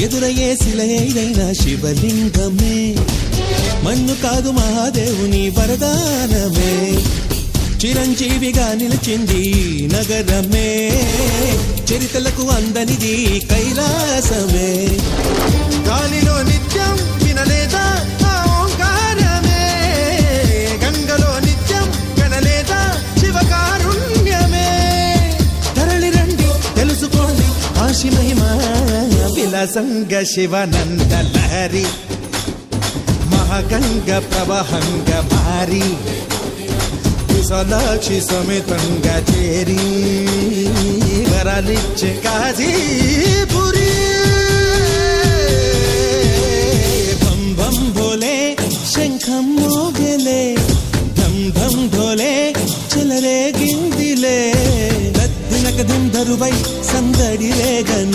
ఎదురయ్యే శిలైన శివలింగమే, మన్ను కాదు మహాదేవుని వరదానమే, చిరంజీవిగా నిలిచింది నగరమే, చరితలకు అందనిది కైలాసమే. గాలిలో నిత్యం వినలేదా ఓంకారమే, గంగలో నిత్యం కనలేదా శివకారుణ్యమే. తరలి రండి తెలుసుకోండి కాశీ మహిమ, విలసంగ శివనంద లహరి, మహాగంగ ప్రవహంగ మారి, విశాలాక్షి సమేతంగా చేరి వరాలిచ్చే కాశీపురి. బం బం భోలే శంఖం మోగలే, ధం ధం ఢోలే చెలరే గిందిలే, దద్దినక ధం ధరువై సందడి రేగని.